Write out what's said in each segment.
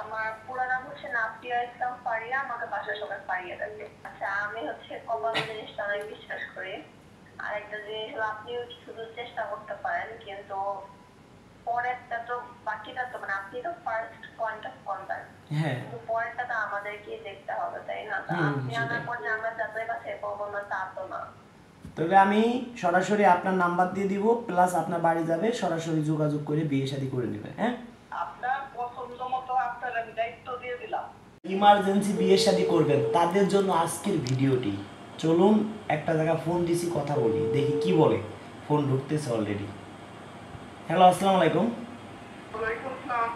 আমার পুরো নাম হচ্ছে নাফিয়া ইসলাম ফারিয়া, আমাকে বাসায় সবাই ফারিয়া ডাকে। আচ্ছা, আমি হচ্ছে কপাল জিনিসটা অনেক বিশ্বাস করি। আর একটা জিনিস হলো, আপনিও শুধু চেষ্টা করতে পারেন, কিন্তু পরেরটা তো, বাকিটা তো মানে আপনি তো ফার্স্ট পয়েন্ট অফ কন্টাক্ট, হ্যাঁ। কিন্তু পরেরটা তো আমাদেরকে দেখতে হবে, তাই না? তো আপনি আনার সেটাই। পর যে আমরা যাচাই বাছাই করবো না তা তো না। তবে আমি সরাসরি আপনার নাম্বার দিয়ে দিব, প্লাস আপনার বাড়ি যাবে, সরাসরি যোগাযোগ করে বিয়ে শাদী করে নেবেন। হ্যাঁ, আপনার পছন্দ মতো আপনার আমি দায়িত্ব দিয়ে দিলাম। ইমার্জেন্সি বিয়ে শাদী করবেন তাদের জন্য আজকের ভিডিওটি। চলুন একটা জায়গায় ফোন দিছি, কথা বলি, দেখি কি বলে। ফোন ঢুকতেছে অলরেডি। হ্যালো, আসসালামু আলাইকুম। ওয়ালাইকুম আসসালাম।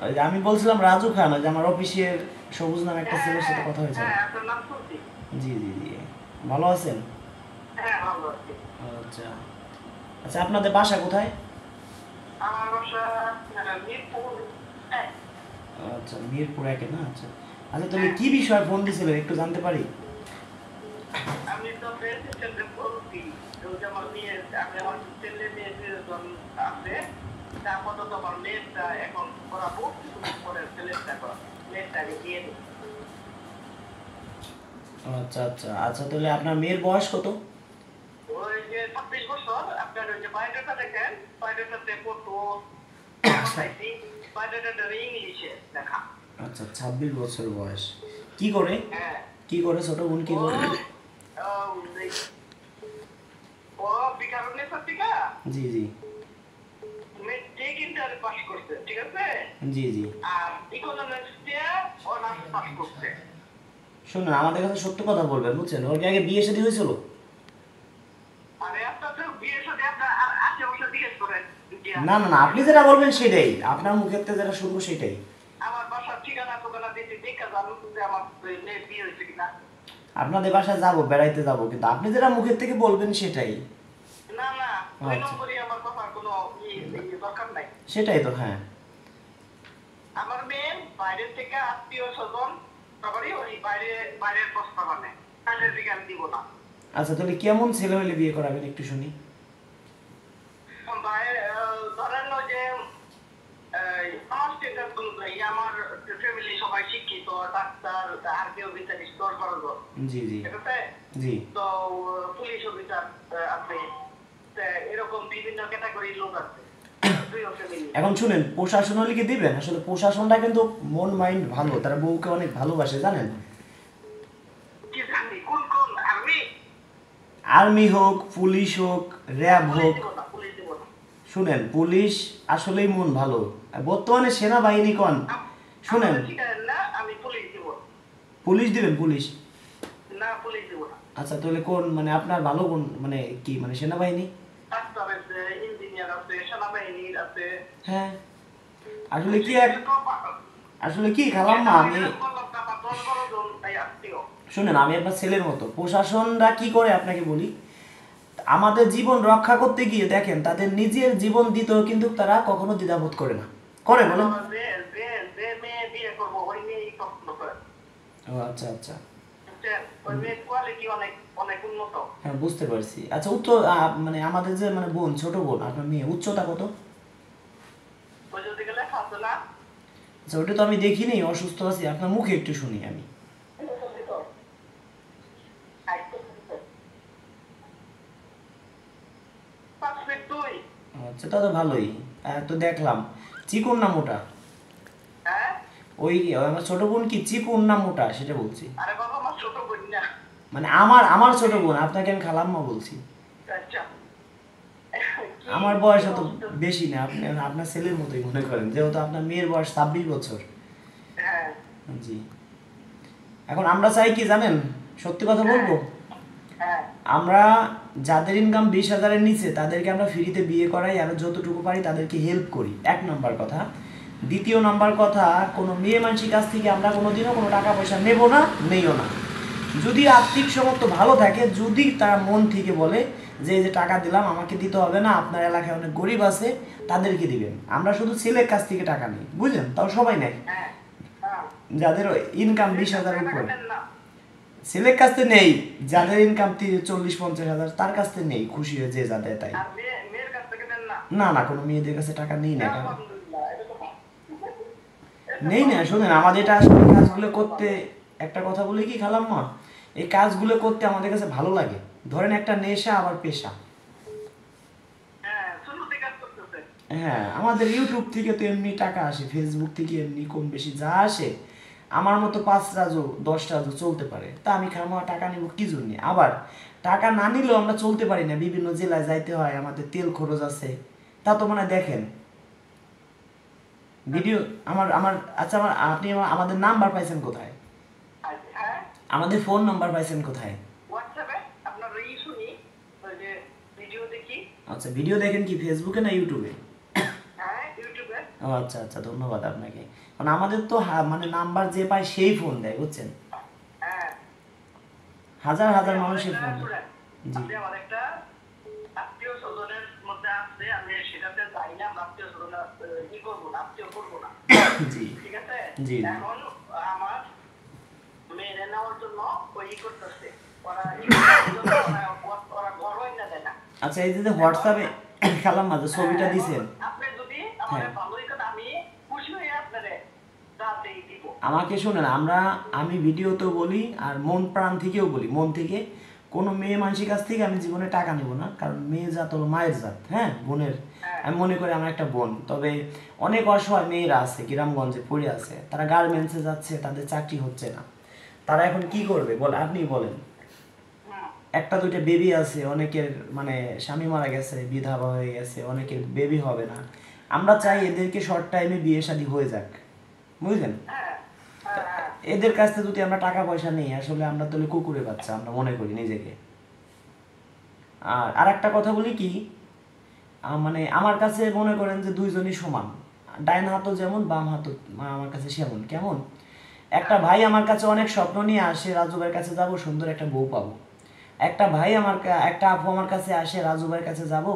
ওই যে আমি বলছিলাম রাজু খান, ওই যে আমার অফিসের সবুজ নামে একটা ছেলের সাথে কথা হয়েছিল। হ্যাঁ, আপনার নাম শুনছি। জি জি জি, ভালো আছেন? হ্যাঁ, ভালো আছি। আচ্ছা আচ্ছা, আপনাদের বাসা কোথায়? আমার বাসা মিরপুর এক। আচ্ছা, মিরপুর একে না? আচ্ছা আচ্ছা, তাহলে কি বিষয়ে ফোন দিয়েছিলেন একটু জানতে পারি? আমি তো প্রেসিডেন্টে বলছি, ওই যে আমার মেয়ে, আমি আমার ছেলে মেয়ে দুজন আছে, আপাতত আমার মেয়েটা এখন করাবো, কিছুদিন পরে ছেলেটা করাবো, মেয়েটাকে দিয়ে দিই। আচ্ছা আচ্ছা আচ্ছা, তাহলে আপনার মেয়ের বয়স কত? ওই যে 26 বছর, আপনার ওই যে বায়োডাটা দেখেন, বায়োডাটাতে ফটো পাঠাইছি, বায়োডাটাটা ইংলিশে লেখা। আচ্ছা, 26 বছর বয়স। কি করে? হ্যাঁ, কি করে ছোট বোন, কি ও করে? ও বিকারণে পত্রিকা জি জি মেট্রিক ইন্টার পাস করছে, ঠিক আছে? জি জি। আর ইকোনমিক্স দিয়ে অনার্স পাস করছে। শুনুন, আমাদের কাছে সত্য কথা বলবেন, বুঝছেন? ওর কি আগে বিয়ে শাদী হয়েছিল? আরে আপনার তো বিয়ের সাথে আপনার আর আশেপাশে জিজ্ঞেস করেন। না না না, আপনি যেটা বলবেন সেটাই, আপনার মুখের থেকে যেটা শুনবো সেটাই। আমার বাসার ঠিকানা টোকানা দিতে দেখা জানুন যে আমার মেয়ের বিয়ে হয়েছে কিনা। আপনাদের বাসায় যাবো, বেড়াইতে যাবো, কিন্তু আপনি যেটা মুখের থেকে বলবেন সেটাই। না না, দুই আচ্ছা, নম্বরই আমার কথার কোনো দরকার নাই। সেটাই তো, হ্যাঁ। আমার মেয়ে বাইরের থেকে আত্মীয় স্বজন সবারই ওই বাইরের প্রস্তাব আনে, কাজের দিকে আমি দিব না। আচ্ছা, তাহলে কেমন ছেলে হলে বিয়ে করাবেন একটু শুনি। ধরেন ওই যে আমার স্টেটাস অনুযায়ী আমার ফ্যামিলি সবাই শিক্ষিত, ডাক্তার, আর্মি অফিসার, স্তর করার, জি জি ঠিক আছে? জি। তো পুলিশ অফিসার আছে, এরকম বিভিন্ন ক্যাটাগরির লোক আছে। এখন শুনেন, প্রশাসন হলে কি দিবেন? আসলে প্রশাসনটা কিন্তু মন মাইন্ড ভালো, তারা বউকে অনেক ভালোবাসে, জানেন? কি জানি কোন কোন আর্মি? আর্মি হোক, পুলিশ হোক, র্যাব পুলিশ হোক। দিব না, পুলিশ দিব না। শুনেন, পুলিশ আসলেই মন ভালো, আর বর্তমানে সেনাবাহিনী কন। শুনেন, আমাদের ঠিকানা না, আমি পুলিশ দিব না। পুলিশ দিবেন? পুলিশ? না, পুলিশ দিব না। আচ্ছা, তাহলে কোন, মানে আপনার ভালো কোন, মানে কি, মানে সেনাবাহিনী? ডাক্তার আছে, ইঞ্জিনিয়ার আছে, সেনাবাহিনীর আছে। হ্যাঁ, আসলে কি এক, আসলে কি খালাম্মা, আমি শুনেন, আমি আপনার ছেলের মতো। প্রশাসনরা কি করে আপনাকে বলি, আমাদের জীবন রক্ষা করতে গিয়ে দেখেন তাদের নিজের জীবন দিতেও কিন্তু তারা কখনো দ্বিধাবোধ করে না। করে বলেন? ও আচ্ছা আচ্ছা, হ্যাঁ বুঝতে পারছি। আচ্ছা, মানে আমাদের যে মানে বোন, ছোট বোন, আপনার মেয়ে উচ্চতা কত? আচ্ছা, ওটা তো আমি দেখিনি, অসুস্থ আছি, আপনার মুখে একটু শুনি আমি। আচ্ছা, তা তো ভালোই। তো দেখলাম, চিকন না মোটা? ওই আমার ছোট বোন কি চিকন না মোটা সেটা বলছি। মানে আমার আমার ছোট বোন, আপনাকে আমি খালাম্মা বলছি। আমার বয়স অত বেশি না, আপনি আপনার ছেলের মতোই মনে করেন, যেহেতু আপনার মেয়ের বয়স 26 বছর। জি। এখন আমরা চাই কি জানেন, সত্যি কথা বলবো, আমরা যাদের ইনকাম 20,000-এর নিচে তাদেরকে আমরা ফ্রিতে বিয়ে করাই, আর যতটুকু পারি তাদেরকে হেল্প করি, 1 নম্বর কথা। দ্বিতীয় নম্বর কথা, কোনো মেয়ে মানুষের কাছ থেকে আমরা কোনোদিনও কোনো টাকা পয়সা নেব না, নেইও না। যদি আর্থিক সামর্থ্য ভালো থাকে, যদি তারা মন থেকে বলে যে এই যে টাকা দিলাম আমাকে দিতে হবে না, আপনার এলাকায় অনেক গরিব আছে তাদেরকে দিবেন। আমরা শুধু ছেলের কাছ থেকে টাকা নিই, বুঝলেন? তাও সবাই নেয়, যাদের ইনকাম 20,000-এর উপরে। ছেলের কাছ থেকে নেই, যাদের ইনকাম 40-50 হাজার তার কাছ থেকে নেই, খুশি হয়ে যে যা দেয় তাই। না না, কোনো মেয়েদের কাছে টাকা নেই না। নেই না, শুনেন আমাদের এটা আসলে কাজগুলো করতে, একটা কথা বলি কি খালাম্মা, এই কাজগুলো করতে আমাদের কাছে ভালো লাগে। ধরেন একটা নেশা আবার পেশা। হ্যাঁ, আমাদের ইউটিউব থেকে তো এমনি টাকা আসে, ফেসবুক থেকে এমনি কম বেশি যা আসে, আমার মতো 5 রাজু 10 রাজু চলতে পারে, তা আমি খামা টাকা নিব কি জন্য? আবার টাকা না নিলেও আমরা চলতে পারি না, বিভিন্ন জেলায় যাইতে হয়, আমাদের তেল খরচ আছে, তা তো মানে দেখেন ভিডিও আমার আমার আচ্ছা আমার আপনি আমাদের নাম্বার পাইছেন কোথায়? আমাদের ফোন নাম্বার পাইছেন কোথায়? আচ্ছা, ভিডিও দেখেন কি ফেসবুকে না ইউটিউবে? ও আচ্ছা আচ্ছা, ধন্যবাদ আপনাকে। কারণ আমাদের তো মানে নাম্বার যে পায় সেই ফোন দেয়, বুঝছেন? হাজার হাজার মানুষের ফোন। জি জি জি আচ্ছা, এই যে হোয়াটসঅ্যাপে খেলাম মাঝে ছবিটা দিছেন, হ্যাঁ আমাকে শুনেন, আমি ভিডিওতেও বলি আর মন প্রাণ থেকেও বলি, মন থেকে কোনো মেয়ে মানুষের কাছ থেকে আমি জীবনে টাকা নেব না, কারণ মেয়ে জাত হলো মায়ের জাত, হ্যাঁ বোনের, আমি মনে করি আমার একটা বোন। তবে অনেক অসহায় মেয়েরা আছে গ্রামগঞ্জে পড়ে আছে, তারা গার্মেন্টসে যাচ্ছে, তাদের চাকরি হচ্ছে না, তারা এখন কি করবে বল, আপনি বলেন? একটা দুইটা বেবি আছে, অনেকের মানে স্বামী মারা গেছে, বিধবা হয়ে গেছে, অনেকের বেবি হবে না। আমরা চাই এদেরকে শর্ট টাইমে বিয়ে শাদী হয়ে যাক, বুঝলেন? এদের কাছ থেকে যদি আমরা টাকা পয়সা নেই, আসলে আমরা তাহলে কুকুরে বাচ্চা আমরা মনে করি নিজেকে। আর একটা কথা বলি কি, মানে আমার কাছে মনে করেন যে দুইজনই সমান, ডাইন হাতও যেমন বাম হাতও আমার কাছে সেমন। কেমন? একটা ভাই আমার কাছে অনেক স্বপ্ন নিয়ে আসে, রাজু ভাইয়ের কাছে যাব, সুন্দর একটা বউ পাবো। একটা ভাই একটা আপু আমার কাছে আসে, রাজু ভাইয়ের কাছে যাব,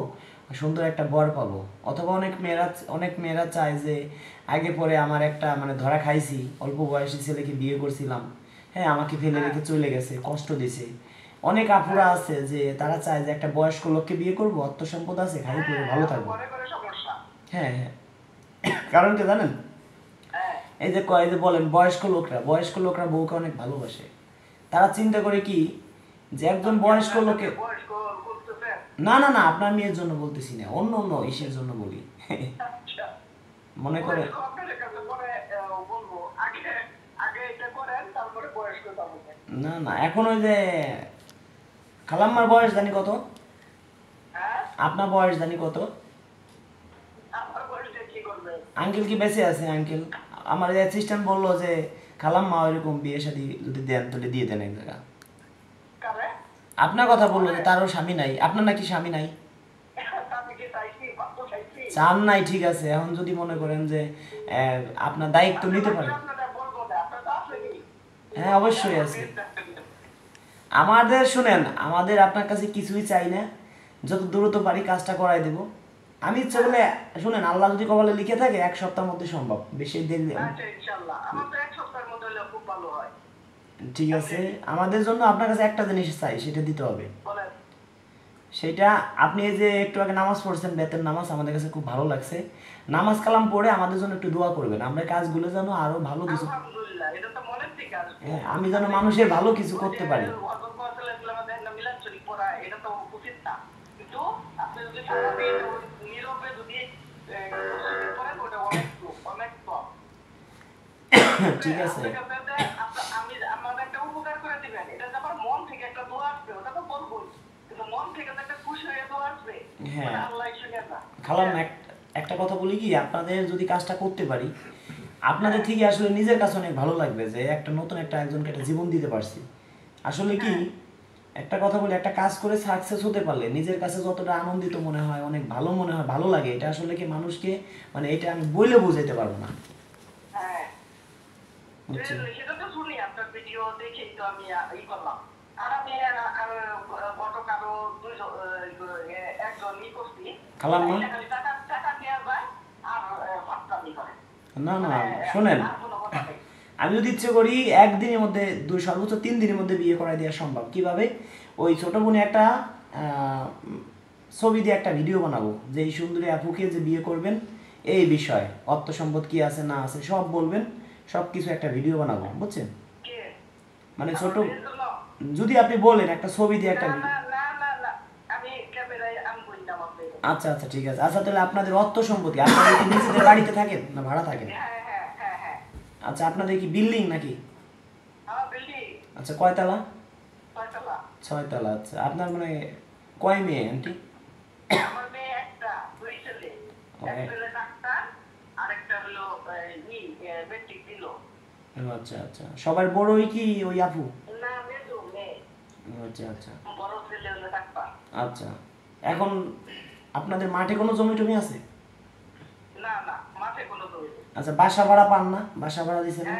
সুন্দর একটা বর পাবো। অথবা অনেক মেয়েরা চায় যে আগে পরে আমার একটা মানে ধরা খাইছি, অল্প বয়সী ছেলেকে বিয়ে করছিলাম, হ্যাঁ আমাকে ফেলে রেখে চলে গেছে, কষ্ট দিছে। অনেক আপুরা আছে যে তারা চায় যে একটা বয়স্ক লোককে বিয়ে করবো, অর্থ সম্পদ আছে, খাই পরে ভালো থাকবো। হ্যাঁ হ্যাঁ, কারণ কি জানেন? এই যে বলেন বয়স্ক লোকরা বউকে অনেক ভালোবাসে। তারা চিন্তা করে কি যে একজন বয়স্ক লোকে, না না না আপনার মেয়ের জন্য বলতেছি না, অন্য অন্য ইসের জন্য বলি। মনে করে না না, এখন ওই যে খালাম্মার বয়স জানি কত, আপনার বয়স জানি কত? আঙ্কেল কি বেঁচে আছে? আঙ্কেল আমার অ্যাসিস্ট্যান্ট বললো যে খালাম্মা ওইরকম বিয়ে শাদী যদি দেন তাহলে দিয়ে দেন এক জায়গা। আপনার কথা বললো যে তারও স্বামী নাই, আপনার নাকি স্বামী নাই? চান নাই, ঠিক আছে। এখন যদি মনে করেন যে আপনার দায়িত্ব নিতে পারেন, হ্যাঁ অবশ্যই আছে আমাদের। শুনেন, আমাদের আপনার কাছে কিছুই চাই না, যত দ্রুত পারি কাজটা করাই দেব। আমি ইচ্ছা করলে, শুনেন, আল্লাহ যদি কপালে লিখে থাকে 1 সপ্তাহের মধ্যে সম্ভব, বেশি দেরি। ঠিক আছে, আমাদের জন্য আপনার কাছে একটা জিনিস চাই, সেটা দিতে হবে। সেটা আপনি এই যে একটু আগে নামাজ পড়ছেন, বেতের নামাজ, আমাদের কাছে খুব ভালো লাগছে। নামাজ কালাম পড়ে আমাদের জন্য একটু দোয়া করবেন, আমরা কাজগুলো যেন আরো ভালো কিছু, হ্যাঁ আমি যেন মানুষের ভালো কিছু করতে পারি। ঠিক আছে, হ্যাঁ খালাম, একটা কথা বলি কি, আপনাদের যদি কাজটা করতে পারি, আপনাদের থেকে আসলে নিজের কাছে অনেক ভালো লাগবে যে একটা নতুন একজনকে একটা জীবন দিতে পারছি। আসলে কি, একটা কথা বলি, একটা কাজ করে সাকসেস হতে পারলে নিজের কাছে যতটা আনন্দিত মনে হয়, অনেক ভালো মনে হয়, ভালো লাগে, এটা আসলে কি মানুষকে, মানে এটা আমি বলে বোঝাতে পারবো না। খালাম্মা না না, শোনেন, আমি যদি ইচ্ছে করি একদিনের মধ্যে, সর্বোচ্চ 3 দিনের মধ্যে বিয়ে করাই দেওয়া সম্ভব। কিভাবে? ওই ছোট বোনে একটা ছবি দিয়ে একটা ভিডিও বানাবো যে এই সুন্দরী আপুকে যে বিয়ে করবেন, এই বিষয় অর্থ সম্পদ কি আছে না আছে সব বলবেন, সব কিছু একটা ভিডিও বানাবো, বুঝছেন? মানে ছোট, যদি আপনি বলেন একটা ছবি দিয়ে একটা ভিডিও। আচ্ছা আচ্ছা ঠিক আছে। আচ্ছা তাহলে আপনাদের অর্থ সম্পত্তি, আপনাদের কি নিজেদের বাড়িতে থাকেন না ভাড়া থাকেন? আচ্ছা আপনাদের কি বিল্ডিং নাকি? আচ্ছা কয়তলা? 6 তলা। আচ্ছা আপনার মানে কয় মেয়ে আন্টি? আচ্ছা আচ্ছা সবার বড়ই কি ওই আপু? আচ্ছা আচ্ছা আচ্ছা। এখন আপনাদের মাঠে কোনো জমি টমি আছে? আচ্ছা বাসা ভাড়া পান না? বাসা ভাড়া দিছেন না?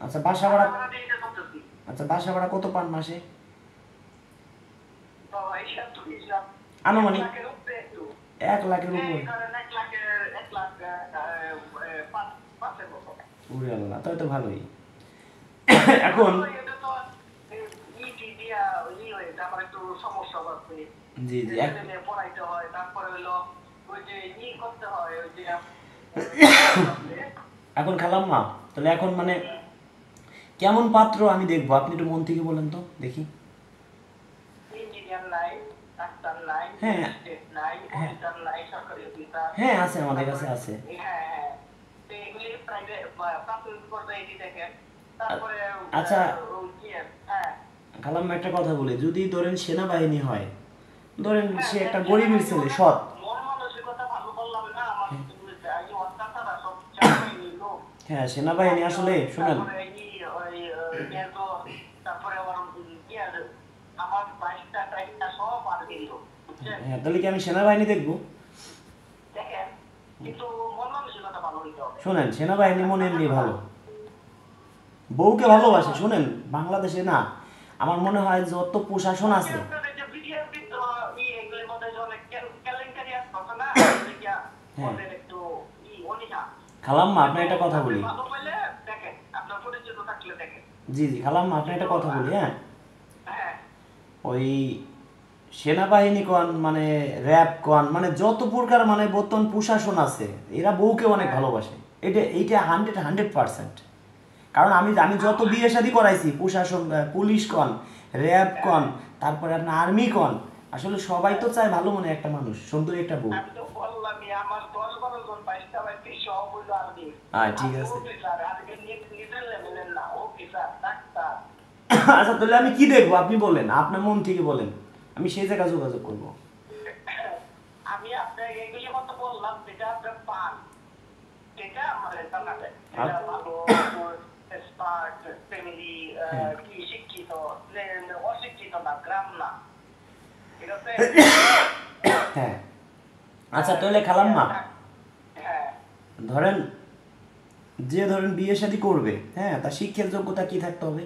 আচ্ছা বাসা ভাড়া, আচ্ছা বাসা ভাড়া কত পান মাসে আনুমানিক? 1 লাখের উপরে? উরে আল্লাহ, তাহলে তো ভালোই। এখন জি জি এখন খালাম্মা তাহলে এখন মানে কেমন পাত্র আমি দেখবো, আপনি একটু মন থেকে বলেন তো দেখি। হ্যাঁ হ্যাঁ আছে, আমাদের কাছে আছে। আচ্ছা খালাম্মা একটা কথা বলি, যদি ধরেন সেনাবাহিনী হয়, ধরেন সে একটা গরিবের ছেলে সৎ, হ্যাঁ সেনাবাহিনী আসলে শুনেন, হ্যাঁ তাহলে কি আমি সেনাবাহিনী দেখবো? শোনেন সেনাবাহিনী মনে এমনি ভালো, বউকে ভালোবাসে। শুনেন বাংলাদেশে না আমার মনে হয় যত প্রশাসন আছে, হ্যাঁ খালাম্মা আপনি একটা কথা বলি, জি জি খালাম্মা আপনি একটা কথা বলি, হ্যাঁ ওই সেনাবাহিনী কন মানে র্যাব কন মানে যত প্রকার মানে বর্তমান প্রশাসন আছে এরা বউকে অনেক ভালোবাসে। এইটা 100%। কারণ আমি আমি যত বিয়ে শাদী করাইছি প্রশাসন, পুলিশ কন, র্যাব কন, তারপরে আপনার আর্মি কন, আসলে সবাই তো চায় ভালো মনে একটা মানুষ, সুন্দরী একটা বউ। ঠিক আছে। আচ্ছা তাহলে আমি কি দেখবো আপনি বলেন, আপনার মন থেকে বলেন, আমি সেই জায়গায় যোগাযোগ করবো। আমি আপনাকে এগুলি মতো বললাম যেটা আপনার পান, এটা আমাদের জানাবে স্মার্ট ফ্যামিলি, কি শিক্ষিত, অশিক্ষিত না, গ্রাম না, ঠিক আছে? হ্যাঁ আচ্ছা তাহলে খালাম্মা ধরেন যে ধরেন বিয়ে শাদী করবে, হ্যাঁ তার শিক্ষার যোগ্যতা কি থাকতে হবে?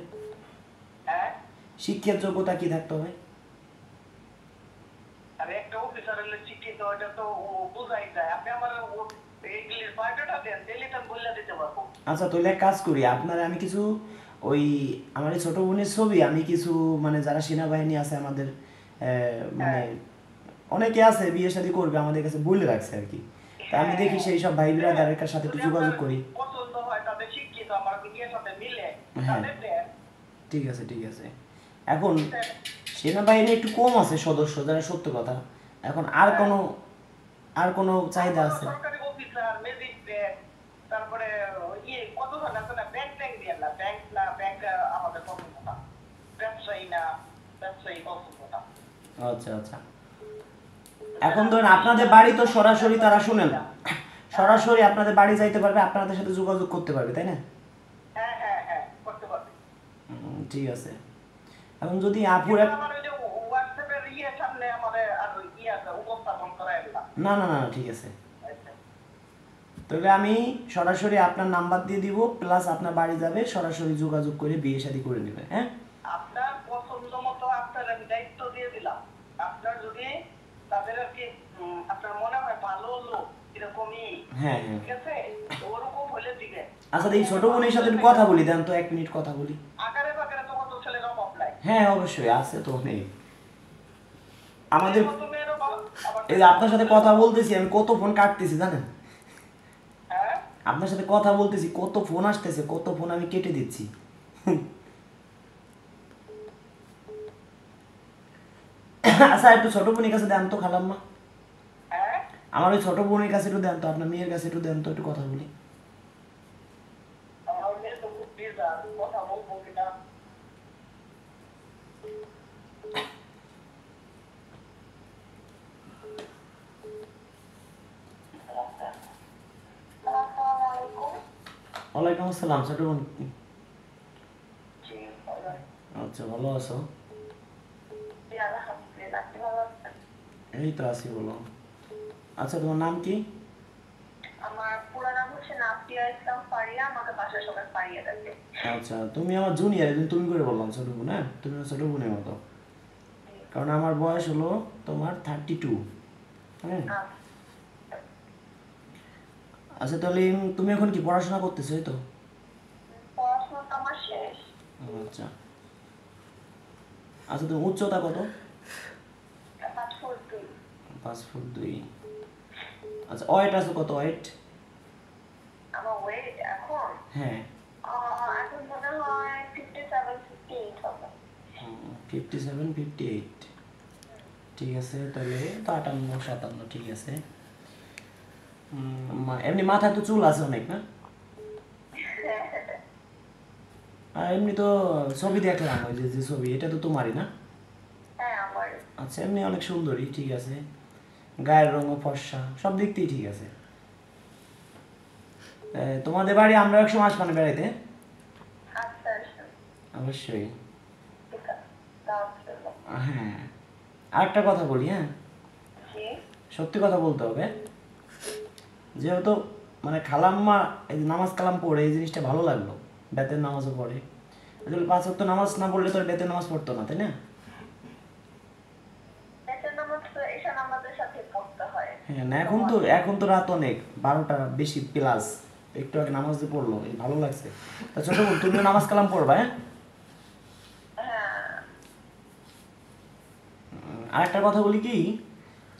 শিক্ষার যোগ্যতা কি থাকতে হবে? আচ্ছা তাহলে এক কাজ করি, আপনার আমি কিছু ওই আমার এই ছোট বোনের ছবি আমি কিছু মানে যারা সেনাবাহিনী আছে আমাদের মানে অনেকে আছে বিয়ে শাদী করবে আমাদের কাছে বলে রাখছে আর কি, তা আমি দেখি সেই সব ভাই বিরাদারের সাথে একটু যোগাযোগ করি। হ্যাঁ ঠিক আছে ঠিক আছে। এখন সেনাবাহিনী একটু কম আছে সদস্য, যারা সত্য কথা। এখন আর কোনো চাহিদা আছে? আচ্ছা আচ্ছা। এখন ধরেন আপনাদের বাড়ি তো সরাসরি তারা, শুনেন সরাসরি আপনাদের বাড়ি যাইতে পারবে, আপনাদের সাথে যোগাযোগ করতে পারবে, তাই না? ঠিক আছে। এখন যদি আপুর না না না ঠিক আছে, তাহলে আমি সরাসরি আপনার নাম্বার দিয়ে দিব, প্লাস আপনার বাড়ি যাবে, সরাসরি যোগাযোগ করে বিয়ে শাদী করে নেবে। হ্যাঁ আপনার পছন্দ মতো আপনার আমি দায়িত্ব দিয়ে দিলাম, আপনার যদি তাদের আর কি আপনার মনে হয় ভালো লোক এরকমই, হ্যাঁ হ্যাঁ ঠিক আছে, ওরকম হলে দিবে। আচ্ছা এই ছোট বোনের সাথে একটু কথা বলি, দেন তো 1 মিনিট কথা বলি। আকারে বাকারে তো কত ছেলের অভাব নাই। হ্যাঁ অবশ্যই আছে তো নেই আমাদের। এই যে আপনার সাথে কথা বলতেছি আমি কত ফোন কাটতেছি জানেন? আপনার সাথে কথা বলতেছি, কত ফোন আসতেছে, কত ফোন আমি কেটে দিচ্ছি। আচ্ছা একটু ছোট বোনের কাছে দেন তো খালাম্মা, আমার ওই ছোট বোনের কাছে একটু দেন তো, আপনার মেয়ের কাছে একটু দেন তো, একটু কথা বলি। ওয়ালাইকুম আসসালাম ছোট বোন। আচ্ছা ভালো আছো? এই তো আছি, বলো। আচ্ছা তোমার নাম কি? আমার পুরো নাম হচ্ছে নাফিয়া ইসলাম ফারিয়া, আমাকে বাসায় সবাই ফারিয়া ডাকে। আচ্ছা তুমি আমার জুনিয়র, একদিন তুমি করে বললাম ছোট বোন। হ্যাঁ তুমি আমার ছোট বোনের মতো, কারণ আমার বয়স হলো তোমার 32। হ্যাঁ আচ্ছা তাহলে তুমি এখন কি পড়াশোনা করতেছো? এই তো পড়াশোনা তো আমার শেষ। আচ্ছা আচ্ছা তুমি উচ্চতা কত? 5'2". 5'2". আচ্ছা ওয়েট আছে কত ওয়েট? আমার ওয়েট এখন হ্যাঁ এখন মনে হয় 57-58 হবে। 57-58, ঠিক আছে তাহলে তো 58-57, ঠিক আছে। এমনি মাথায় তো চুল আছে অনেক না? আর এমনি তো ছবি দেখলাম, ওই যে যে ছবি, এটা তো তোমারই না? হ্যাঁ আমার। আচ্ছা এমনি অনেক সুন্দরী, ঠিক আছে, গায়ের রঙও ফর্সা, সব দিক থেকেই ঠিক আছে। তোমাদের বাড়ি আমরা একসময় আসবো না বেড়াইতে? আচ্ছা আচ্ছা অবশ্যই। ঠিক আছে, দাও চলো। হ্যাঁ আরেকটা কথা বলি, হ্যাঁ জি সত্যি কথা বলতে হবে, যেহেতু মানে খালাম্মা এই যে নামাজ কালাম পড়ে, এই জিনিসটা ভালো লাগলো, বেতের নামাজও পড়ে। আসলে 5 ওয়াক্ত নামাজ না পড়লে তো আর বেতের নামাজ পড়তো না, তাই না? বেতের নামাজ তো এশা নামাজের সাথে পড়তে হয়। হ্যাঁ না এখন তো রাত অনেক, 12টা বেশি প্লাস, একটু আগে নামাজ দিয়ে পড়লো, এই ভালো লাগছে। তা ছোট বোন তুমিও নামাজ কালাম পড়বা, হ্যাঁ? হ্যাঁ আরেকটা কথা বলি কি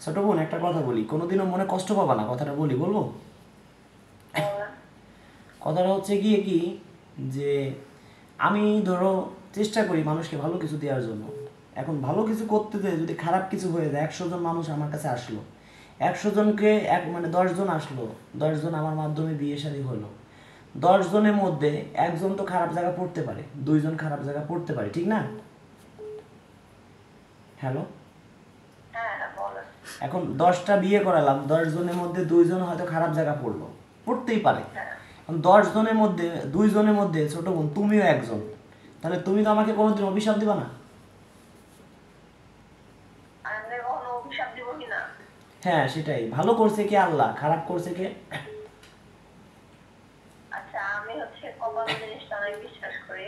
ছোট বোন, একটা কথা বলি, কোনোদিনও মনে কষ্ট পাবা না, কথাটা বলবো। বলেন। কথাটা হচ্ছে গিয়ে কি, যে আমি ধরো চেষ্টা করি মানুষকে ভালো কিছু দেওয়ার জন্য। এখন ভালো কিছু করতে যেয়ে যদি খারাপ কিছু হয়ে যায়, 100 জন মানুষ আমার কাছে আসলো, 100 জনকে মানে 10 জন আসলো, 10 জন আমার মাধ্যমে বিয়ে শাদী হলো, 10 জনের মধ্যে একজন তো খারাপ জায়গা পড়তে পারে, 2 জন খারাপ জায়গা পড়তে পারে, ঠিক না? হ্যালো, হ্যাঁ হ্যাঁ বলেন। এখন 10টা বিয়ে করালাম, 10 জনের মধ্যে 2 জন হয়তো খারাপ জায়গা পড়লো, পড়তেই পারে। হ্যাঁ 10 জনের মধ্যে 2 জনের মধ্যে ছোট বোন তুমিও একজন, তাহলে তুমি তো আমাকে কোনোদিন অভিশাপ দিবা না? আমি কখনো অভিশাপ দিব কিনা? হ্যাঁ সেটাই, ভালো করছে কে আল্লাহ, খারাপ করছে কে? আচ্ছা আমি হচ্ছে কপাল জিনিসটা অনেক বিশ্বাস করি।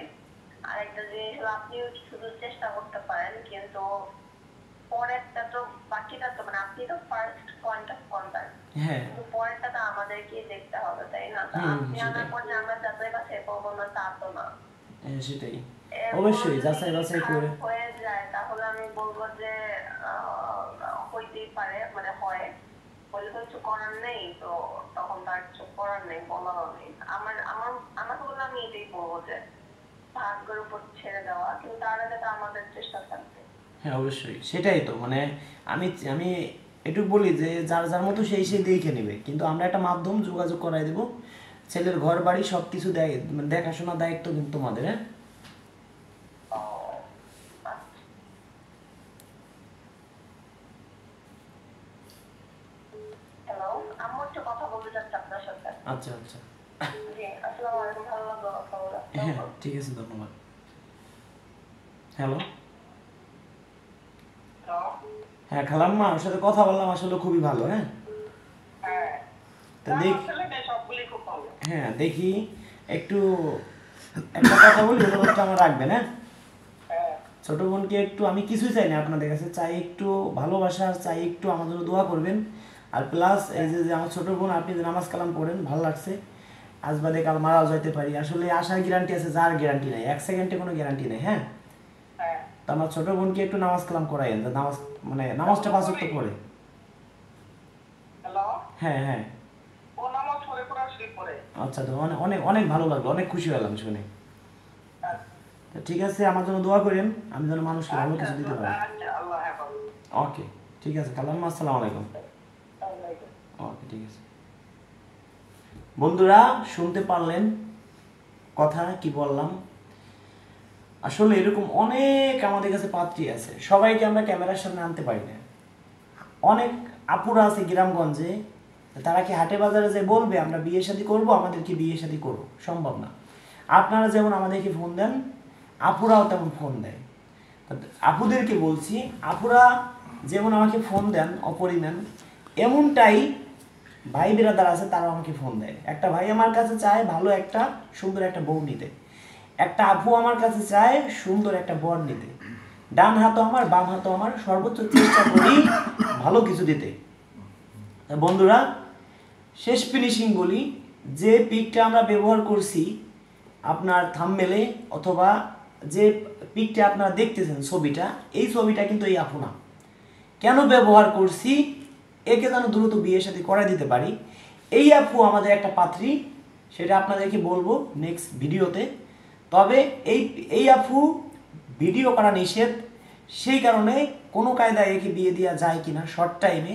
আর একটা জিনিস হলো আপনিও শুধু চেষ্টা করতে পারেন, কিন্তু পরেরটা তো বাকিটা তো মানে আপনি তো ফার্স্ট পয়েন্ট অফ কন্টাক্ট, হ্যাঁ কিন্তু পরেরটা তো আমাদেরকে দেখতে হবে তাই না? তো আপনি সেটাই, আনার পর যে আমরা যাচাই বাছাই করবো না তা তো না। হ্যাঁ সেটাই, এরপর অবশ্যই যদি যাচাই বাছাই করে। খারাপ হয়ে যায় তাহলে আমি বলবো যে হইতেই পারে, মানে হয়, বলে তো কিছু করার নেই, তো তখন তার কিছু করার নেই, বলারও নেই। আমার আমার আমাকে বললে আমি এটাই বলবো যে ভাগ্যের উপর ছেড়ে দেওয়া, কিন্তু তার আগে তো আমাদের চেষ্টা থাকবে। হ্যাঁ অবশ্যই, সেটাই তো মানে আমি আমি এটুকু বলি যে যার যার মতো সেই সেই দেখে নেবে, কিন্তু আমরা একটা মাধ্যম যোগাযোগ করাই দেবো, ছেলের ঘর বাড়ি সব কিছু দেখাশোনার দায়িত্ব কিন্তু তোমাদের। হ্যাঁ ও, আচ্ছা। হ্যালো, আম্মু একটু কথা বলতে চাচ্ছি আপনার সাথে। আচ্ছা আচ্ছা, জি আসসালামু আলাইকুম, ভালো লাগলো কথা বলে। হ্যাঁ ঠিক আছে, ধন্যবাদ। হ্যালো, হ্যাঁ খালাম্মা ওর সাথে কথা বললাম, আসলে খুবই ভালো। হ্যাঁ তা হ্যাঁ দেখি একটু একটা কথা বলি, অনুরোধটা আমার রাখবেন। হ্যাঁ ছোট বোনকে একটু, আমি কিছুই চাই না আপনাদের কাছে, চাই একটু ভালোবাসা, চাই একটু আমার জন্য দোয়া করবেন। আর প্লাস এই যে যে আমার ছোট বোন, আপনি যে নামাজ কালাম পড়েন, ভালো লাগছে। আজ বাদে কাল মারাও যাইতে পারি, আসলে আসার গ্যারান্টি আছে, যার গ্যারান্টি নাই, 1 সেকেন্ডে কোনো গ্যারান্টি নেই। হ্যাঁ তো আমার ছোট বোনকে একটু নামাজ কালাম করাইন, যে নামাজ মানে নামাজটা 5 ওয়াক্ত পড়ে। হ্যাঁ হ্যাঁ আচ্ছা, তো অনেক অনেক অনেক ভালো লাগলো, অনেক খুশি হলাম শুনে। তো ঠিক আছে, আমার জন্য দোয়া করেন, আমি যেন মানুষকে ভালো কিছু দিতে পারি। ওকে, ঠিক আছে, কালাম, আসসালামু আলাইকুম। ওকে, ঠিক আছে। বন্ধুরা, শুনতে পারলেন কথা কি বললাম? আসলে এরকম অনেক আমাদের কাছে পাত্রী আছে, সবাইকে আমরা ক্যামেরার সামনে আনতে পারি না। অনেক আপুরা আছে গ্রামগঞ্জে, তারা কি হাটে বাজারে যে বলবে আমরা বিয়ে শাদী করবো, আমাদেরকে বিয়ে শাদী করবো? সম্ভব না। আপনারা যেমন আমাদেরকে ফোন দেন, আপুরাও তেমন ফোন দেয়। আপুদেরকে বলছি, আপুরা যেমন আমাকে ফোন দেন অপরিমাণ, এমনটাই ভাই বিরাদার আছে, তারাও আমাকে ফোন দেয়। একটা ভাই আমার কাছে চায় ভালো একটা সুন্দর একটা বউ নিতে, একটা আপু আমার কাছে চায় সুন্দর একটা বর নিতে। ডান হাতও আমার, বাম হাতও আমার, সর্বোচ্চ চেষ্টা করি ভালো কিছু দিতে। বন্ধুরা, শেষ ফিনিশিং বলি, যে পিকটা আমরা ব্যবহার করছি আপনার থাম্বনেলে অথবা যে পিকটা আপনারা দেখতেছেন ছবিটা, এই ছবিটা কিন্তু এই আপু না। কেন ব্যবহার করছি? একে যেন দ্রুত বিয়ের সাথে করাই দিতে পারি। এই আপু আমাদের একটা পাত্রী, সেটা আপনাদেরকে বলবো নেক্সট ভিডিওতে। তবে এই আপু ভিডিও করা নিষেধ, সেই কারণে কোনো কায়দায় একে বিয়ে দেওয়া যায় কিনা শর্ট টাইমে।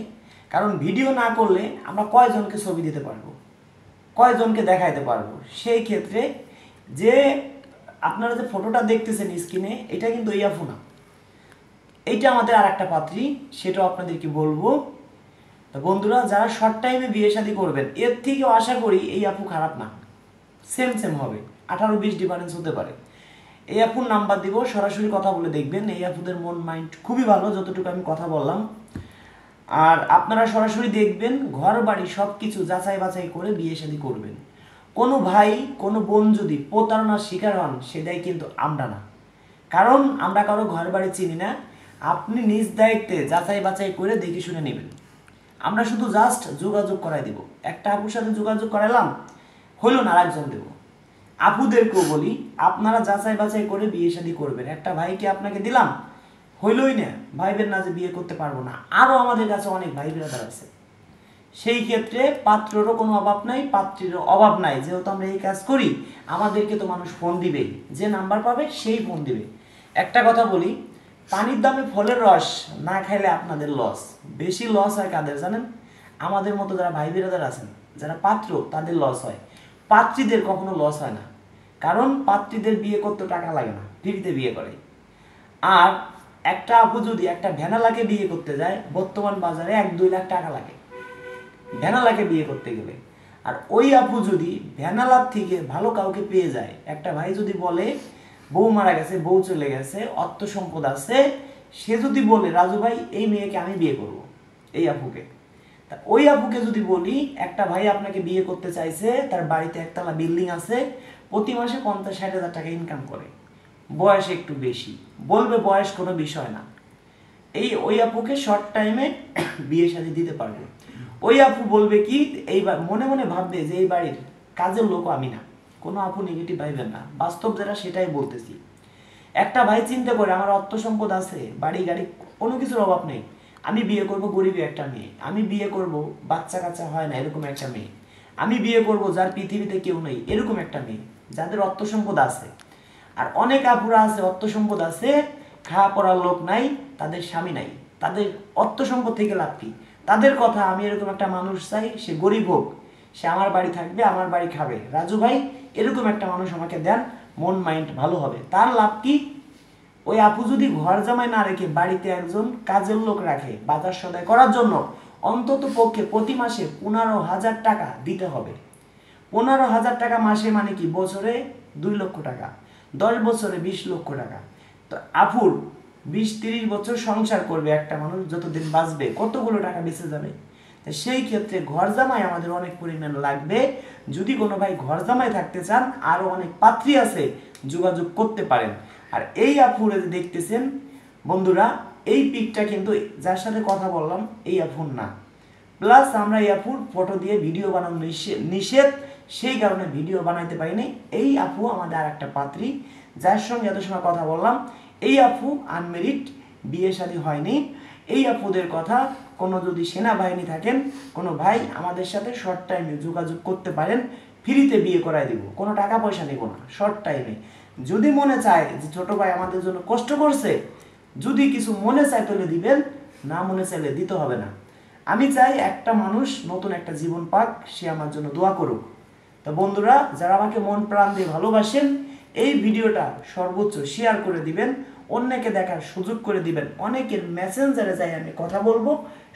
কারণ ভিডিও না করলে আমরা কয়জনকে ছবি দিতে পারবো, কয়জনকে দেখাইতে পারবো? সেই ক্ষেত্রে যে আপনারা যে ফটোটা দেখতেছেন স্ক্রিনে, এটা কিন্তু এই আপু না, এইটা আমাদের আর একটা পাত্রী, সেটাও আপনাদেরকে বলবো। তো বন্ধুরা, যারা শর্ট টাইমে বিয়ে শাদী করবেন, এর থেকেও আশা করি এই আপু খারাপ না, সেম সেম হবে, 18-20 ডিফারেন্স হতে পারে। এই আপুর নাম্বার দিব, সরাসরি কথা বলে দেখবেন। এই আপুদের মন মাইন্ড খুবই ভালো, যতটুকু আমি কথা বললাম। আর আপনারা সরাসরি দেখবেন, ঘর বাড়ি সব কিছু যাচাই বাছাই করে বিয়ে শাদী করবেন। কোনো ভাই কোনো বোন যদি প্রতারণার শিকার হন, সেটাই কিন্তু আমরা না, কারণ আমরা কারো ঘর বাড়ি চিনি না। আপনি নিজ দায়িত্বে যাচাই বাছাই করে দেখে শুনে নেবেন। আমরা শুধু জাস্ট যোগাযোগ করাই দিব। একটা আপুর সাথে যোগাযোগ করাইলাম, হইলো না, আরেকজন দেব। আপুদেরকেও বলি, আপনারা যাচাই বাছাই করে বিয়ে শাদী করবেন। একটা ভাইকে আপনাকে দিলাম, হইলই না, ভাইবেন না যে বিয়ে করতে পারবো না। আরও আমাদের কাছে অনেক ভাই বিরাদার আছে, সেই ক্ষেত্রে পাত্রেরও কোনো অভাব নাই, পাত্রীরও অভাব নাই। যেহেতু আমরা এই কাজ করি, আমাদেরকে তো মানুষ ফোন দিবেই, যে নাম্বার পাবে সেই ফোন দিবে। একটা কথা বলি, পানির দামে ফলের রস না খাইলে আপনাদের লস। বেশি লস হয় কাদের জানেন? আমাদের মতো যারা ভাই বিরাদার আছেন, যারা পাত্র, তাদের লস হয়। পাত্রীদের কখনো লস হয় না, কারণ পাত্রীদের বিয়ে করতে টাকা লাগে না, ফ্রিতে বিয়ে করে। আর একটা আপু যদি একটা ভ্যানালাকে বিয়ে করতে যায়, বর্তমান বাজারে 1-2 লাখ টাকা লাগে ভ্যানালাকে বিয়ে করতে গেলে। আর ওই আপু যদি ভ্যানালার থেকে ভালো কাউকে পেয়ে যায়, একটা ভাই যদি বলে বউ মারা গেছে, বউ চলে গেছে, অর্থ সম্পদ আছে, সে যদি বলে রাজু ভাই এই মেয়েকে আমি বিয়ে করব, এই আপুকে, তা ওই আপুকে যদি বলি একটা ভাই আপনাকে বিয়ে করতে চাইছে, তার বাড়িতে একতলা বিল্ডিং আছে, প্রতি মাসে 50-60 হাজার টাকা ইনকাম করে, বয়স একটু বেশি, বলবে বয়স কোনো বিষয় না, ওই আপুকে শর্ট টাইমে বিয়ে শাদী দিতে পারবে। ওই আপু বলবে কি, এইবার মনে মনে ভাববে যে এই বাড়ির কাজের লোক আমি না। কোনো আপু নেগেটিভ ভাইবেন না, বাস্তব যেটা সেটাই বলতেছি। একটা ভাই চিন্তা করে আমার অর্থ সম্পদ আছে, বাড়ি গাড়ি কোনো কিছুর অভাব নেই, আমি বিয়ে করব গরিবী একটা মেয়ে, আমি বিয়ে করব বাচ্চা কাচ্চা হয় না এরকম একটা মেয়ে, আমি বিয়ে করব যার পৃথিবীতে কেউ নেই এরকম একটা মেয়ে, যাদের অর্থ সম্পদ আছে। আর অনেক আপুরা আছে, অর্থ সম্পদ আছে, খাওয়া পড়ার লোক নাই, তাদের স্বামী নাই, তাদের অর্থ সম্পদ থেকে লাভ কি? তাদের কথা, আমি এরকম একটা মানুষ চাই, সে গরিব হোক, সে আমার বাড়ি থাকবে, আমার বাড়ি খাবে, রাজু ভাই এরকম একটা মানুষ আমাকে দেন, মন মাইন্ড ভালো হবে। তার লাভ কি? ওই আপু যদি ঘর জামাই না রেখে বাড়িতে একজন কাজের লোক রাখে বাজার সদাই করার জন্য, অন্তত পক্ষে প্রতি মাসে 15,000 টাকা দিতে হবে। 15,000 টাকা মাসে মানে কি? বছরে 2 লক্ষ টাকা, 10 বছরে 20 লক্ষ টাকা। তো আপুর 20-30 বছর সংসার করবে একটা মানুষ, যতদিন বাঁচবে কতগুলো টাকা বেঁচে যাবে। তো সেই ক্ষেত্রে ঘর জামাই আমাদের অনেক পরিমাণ লাগবে। যদি কোনো ভাই ঘর জামাই থাকতে চান, আরও অনেক পাত্রী আছে, যোগাযোগ করতে পারেন। আর এই আপুরে যে দেখতেছেন বন্ধুরা, এই পিকটা কিন্তু যার সাথে কথা বললাম এই আপুর না। প্লাস আমরা এই আপুর ফটো দিয়ে ভিডিও বানানো নিষেধ, সেই কারণে ভিডিও বানাইতে পারিনি। এই আপু আমাদের আর একটা পাত্রী, যার সঙ্গে এত সময় কথা বললাম। এই আপু আনমেরিড, বিয়ে শাদী হয়নি। এই আপুদের কথা, কোনো যদি সেনাবাহিনী থাকেন, কোনো ভাই আমাদের সাথে শর্ট টাইমে যোগাযোগ করতে পারেন, ফ্রিতে বিয়ে করাই দিব, কোনো টাকা পয়সা নেব না, শর্ট টাইমে। যদি মনে চায় যে ছোট ভাই আমাদের জন্য কষ্ট করছে, যদি কিছু মনে চায় তাহলে দিবেন, না মনে চাইলে দিতে হবে না। আমি চাই একটা মানুষ নতুন একটা জীবন পাক, সে আমার জন্য দোয়া করুক। তো বন্ধুরা, যারা আমাকে মন প্রাণ দিয়ে ভালোবাসেন, এই ভিডিওটা সর্বোচ্চ শেয়ার করে দিবেন, অন্যকে দেখার সুযোগ করে দিবেন। অনেকের মেসেঞ্জারে যাই আমি কথা বলবো,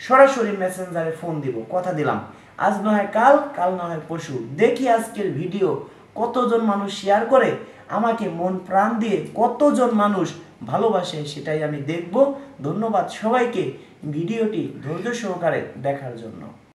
সরাসরি মেসেঞ্জারে ফোন দিব, কথা দিলাম। আজ না হয় কাল, কাল না হয় পরশু, দেখি আজকের ভিডিও কতজন মানুষ শেয়ার করে, আমাকে মন প্রাণ দিয়ে কতজন মানুষ ভালোবাসে, সেটাই আমি দেখব। ধন্যবাদ সবাইকে ভিডিওটি ধৈর্য সহকারে দেখার জন্য।